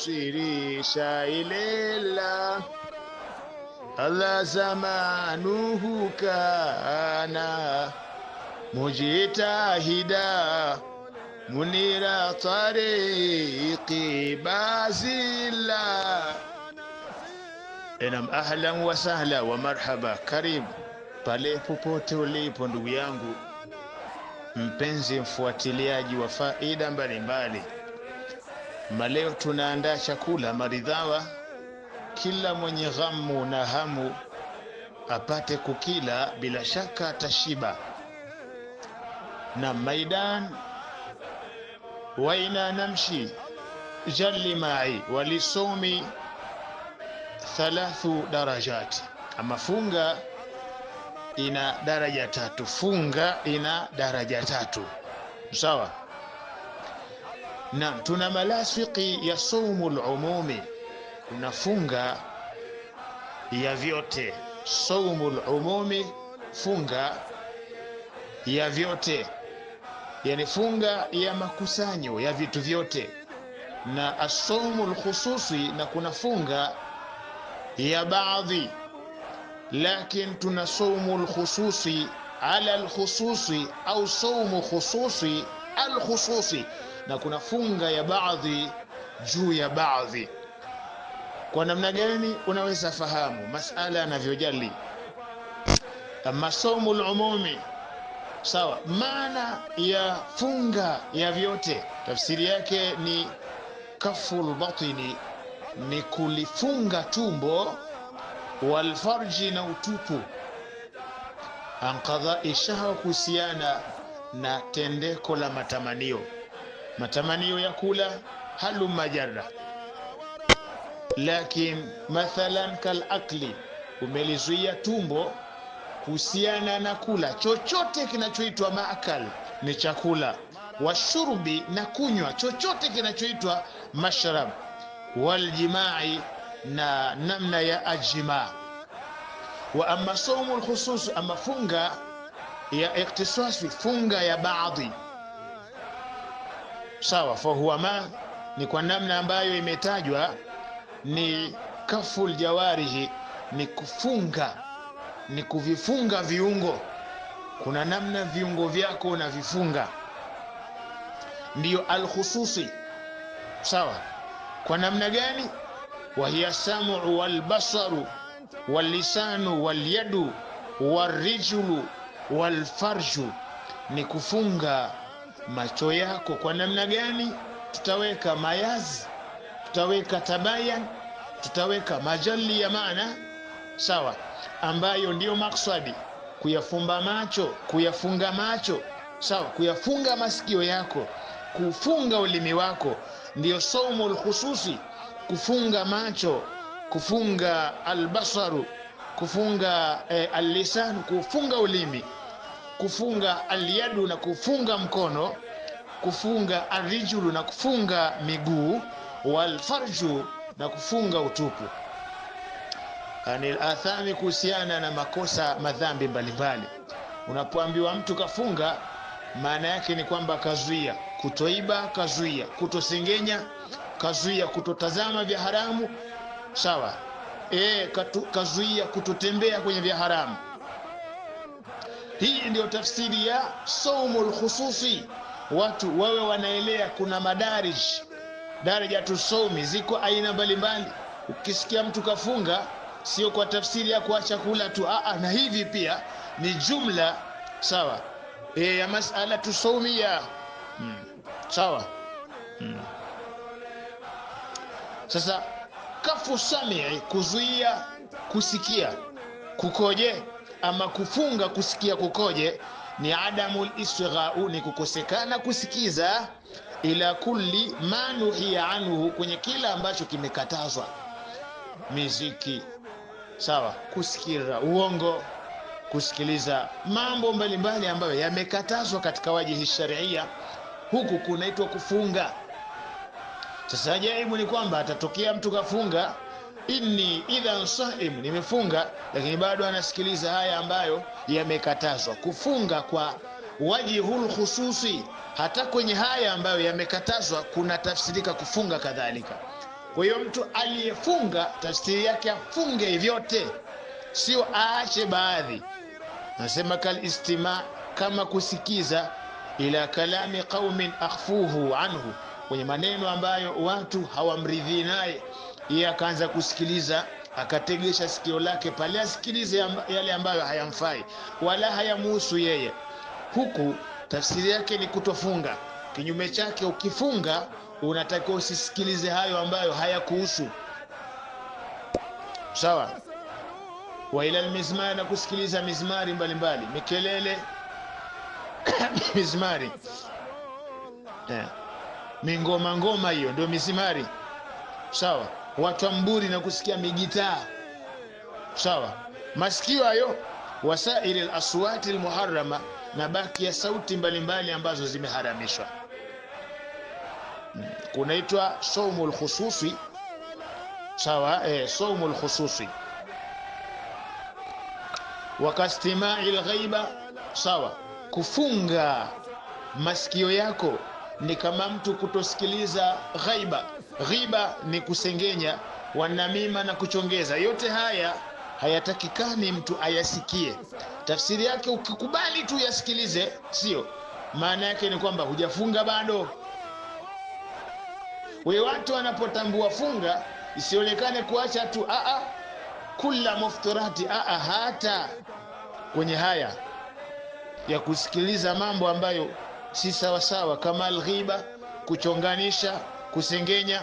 sirisha ilela Allah zamanuhu kana mujtahida munira tariqi bazila. Enam, ahlan wa sahla wa marhaba, karibu pale popote ulipo ndugu yangu mpenzi mfuatiliaji wa faida mbalimbali. Maleo tunaandaa chakula maridhawa, kila mwenye ghamu na hamu apate kukila, bila shaka atashiba. Na maidan waina namshi jalli mai walisomi 3 darajati. Ama funga ina daraja 3, funga ina daraja 3, sawa. Na tuna malasiki ya saumul umumi, kuna funga ya vyote. Saumul umumi, funga ya vyote, yani funga ya makusanyo ya vitu vyote. Na as-saumul khususi, na kuna funga ya baadhi. Lakin tuna saumul khususi ala al-khususi au saumu khususi al-khususi, na kuna funga ya baadhi juu ya baadhi. Kwa namna gani? Unaweza fahamu masala yanavyojali. Ama saumul umumi, sawa, maana ya funga ya vyote tafsiri yake ni kaful batini, ni kulifunga tumbo, walfarji, na utupu, an qadha'i shahwa, kuhusiana na tendeko la matamanio, matamanio ya kula, halu majarra. Lakin mathalan kal akli, umelizuia tumbo kuhusiana na kula chochote kinachoitwa maakal, ni chakula, washurbi, na kunywa chochote kinachoitwa mashrab, waljimai, na namna ya ajima. Wa amma saumul khusus, ama funga ya ikhtisasi, funga ya baadhi, sawa. Fahuwa ma, ni kwa namna ambayo imetajwa, ni kaful jawarihi, ni kufunga, ni kuvifunga viungo. Kuna namna viungo vyako unavifunga, ndiyo al-khususi, sawa. Kwa namna gani? Wa hiya sam'u wal basaru wal lisanu wal yadu wal rijlu wal farju, ni kufunga macho yako. Kwa namna gani? Tutaweka mayazi, tutaweka tabayan, tutaweka majalli ya maana, sawa, ambayo ndiyo maksadi, kuyafumba macho, kuyafunga macho, sawa, kuyafunga masikio yako, kufunga ulimi wako, ndiyo saumul khususi. Kufunga macho, kufunga albasaru, kufunga al-lisan, kufunga ulimi, kufunga al-yadu, na kufunga mkono, kufunga ar-rijlu, na kufunga miguu, wal farju, na kufunga utupu. Anil athami, kuhusiana na makosa, madhambi mbalimbali. Unapoambiwa mtu kafunga, maana yake ni kwamba kazuia kutoiba, kazuia kutosengenya, kazuia kutotazama vya haramu, sawa. Kazuia kutotembea kwenye vya haramu. Hii ndio tafsiri ya saumul khususi. Watu wawe wanaelea, kuna madarij, daraja tu saumi, ziko aina mbalimbali. Ukisikia mtu kafunga, sio kwa tafsiri ya kuacha kula tu, na hivi pia ni jumla, sawa, ya masala tu saumia, sawa. Sasa kafu samii, kuzuia kusikia kukoje, ama kufunga kusikia kukoje, ni adamul isghau, ni kukosekana kusikiza, ila kulli ma nuhiya anhu, kwenye kila ambacho kimekatazwa. Miziki, sawa, kusikiliza uongo, kusikiliza mambo mbalimbali ambayo yamekatazwa katika wajihi sharia, huku kunaitwa kufunga. Sasa ajabu ni kwamba atatokea mtu kafunga, inni idhan saim, nimefunga, lakini bado anasikiliza haya ambayo yamekatazwa. Kufunga kwa wajihul khususi, hata kwenye haya ambayo yamekatazwa kuna tafsirika kufunga kadhalika. Kwa hiyo mtu aliyefunga tafsiri yake afunge vyote, sio aache baadhi. Nasema kal istima, kama kusikiza, ila kalami qaumin akhfuhu anhu, kwenye maneno ambayo watu hawamridhii naye, yeye akaanza kusikiliza, akategesha sikio lake pale asikilize yale ambayo hayamfai wala hayamuhusu yeye. Huku tafsiri yake ni kutofunga. Kinyume chake, ukifunga unatakiwa usisikilize hayo ambayo hayakuhusu, sawa. Wa ila almizmar, na kusikiliza mizmari mbalimbali, mikelele mizmari, mingoma ngoma, hiyo ndio mizmari, sawa. Watu amburi na kusikia migitaa, sawa. Masikio hayo, wasairi alaswati almuharrama, na baki ya sauti mbalimbali ambazo zimeharamishwa, kunaitwa saumul khususi, sawa. Saumul khususi. Wakastimai alghaiba, sawa. Kufunga masikio yako ni kama mtu kutosikiliza ghaiba. Ghiba ni kusengenya, wanamima na kuchongeza. Yote haya hayatakikani mtu ayasikie. Tafsiri yake, ukikubali tu yasikilize, sio maana yake ni kwamba hujafunga bado. Wewe watu wanapotambua funga, isionekane kuacha tu kula muftirati, hata kwenye haya ya kusikiliza mambo ambayo si sawa sawa, kama alghiba, kuchonganisha, kusengenya,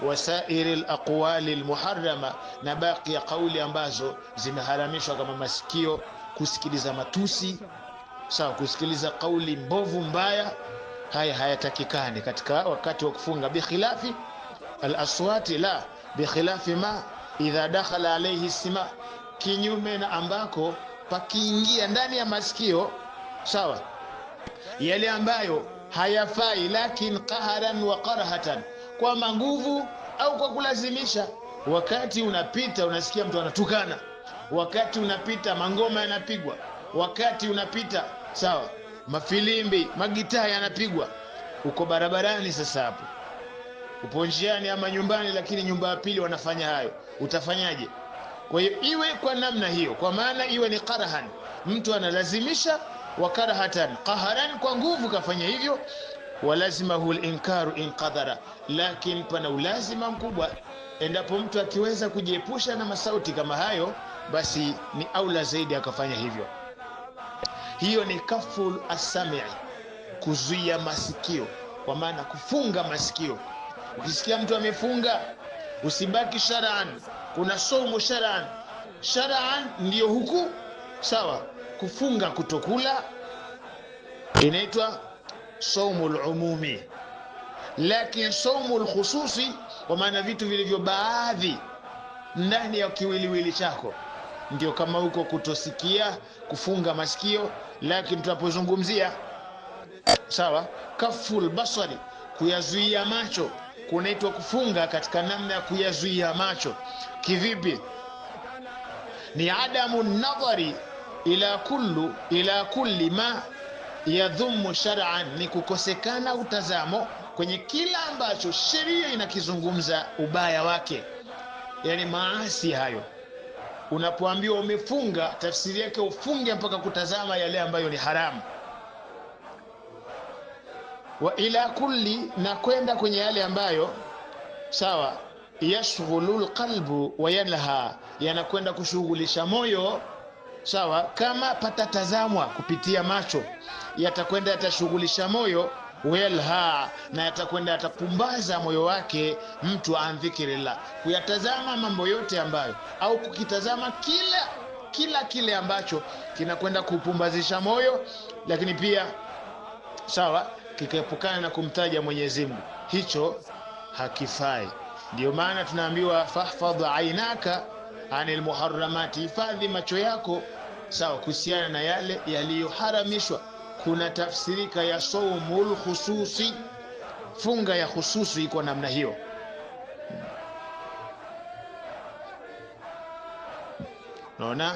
wasairi alaqwali almuharrama, na baki ya kauli ambazo zimeharamishwa, kama masikio kusikiliza matusi, sawa, kusikiliza kauli mbovu mbaya. Haya hayatakikani katika wakati wa kufunga. Bikhilafi alaswati, la bikhilafi ma idha dakhala alayhi sima, kinyume na ambako pakiingia ndani ya masikio, sawa, yale ambayo hayafai, lakin qaharan wa qarahatan, kwa nguvu au kwa kulazimisha. Wakati unapita unasikia mtu anatukana, wakati unapita mangoma yanapigwa, wakati unapita, sawa, mafilimbi, magitaa yanapigwa, uko barabarani. Sasa hapo upo njiani ama nyumbani, lakini nyumba ya pili wanafanya hayo, utafanyaje? Kwa hiyo iwe kwa namna hiyo, kwa maana iwe ni qarahan, mtu analazimisha, wa karahatan, qaharan, kwa nguvu kafanya hivyo. Walazimahu al-inkaru in qadara, lakini pana ulazima mkubwa endapo mtu akiweza kujiepusha na masauti kama hayo, basi ni aula zaidi akafanya hivyo. Hiyo ni kaful as-sami', kuzuia masikio, kwa maana kufunga masikio. Ukisikia mtu amefunga, usibaki shar'an. Kuna saumu shar'an. Shar'an ndio huku, sawa. Kufunga kutokula inaitwa saumul umumi, lakini saumul khususi, kwa maana vitu vilivyo baadhi ndani ya kiwiliwili chako, ndio kama huko kutosikia, kufunga masikio. Lakini tunapozungumzia, sawa, kaful basari, kuyazuia macho, kunaitwa kufunga katika namna ya kuyazuia macho. Kivipi? Ni adamu nadhari ila kulli ma yadhumu shar'an, ni kukosekana utazamo kwenye kila ambacho sheria inakizungumza ubaya wake, yani maasi hayo. Unapoambiwa umefunga, tafsiri yake ufunge mpaka kutazama yale ambayo ni haramu. Wa ila kulli, na kwenda kwenye yale ambayo, sawa, yashghulul qalbu wa yanha, yanakwenda kushughulisha moyo, sawa. Kama patatazamwa kupitia macho, yatakwenda yatashughulisha moyo, welha, na yatakwenda yatapumbaza moyo wake mtu andhikirillah, kuyatazama mambo yote ambayo, au kukitazama kile ambacho kinakwenda kupumbazisha moyo, lakini pia, sawa, kikaepukana na kumtaja Mwenyezi Mungu, hicho hakifai. Ndio maana tunaambiwa fahfadh ainaka anil muharramati, hifadhi macho yako, sawa, kuhusiana na yale yaliyoharamishwa. Kuna tafsirika ya saumul khususi, funga ya khususi iko namna hiyo. Naona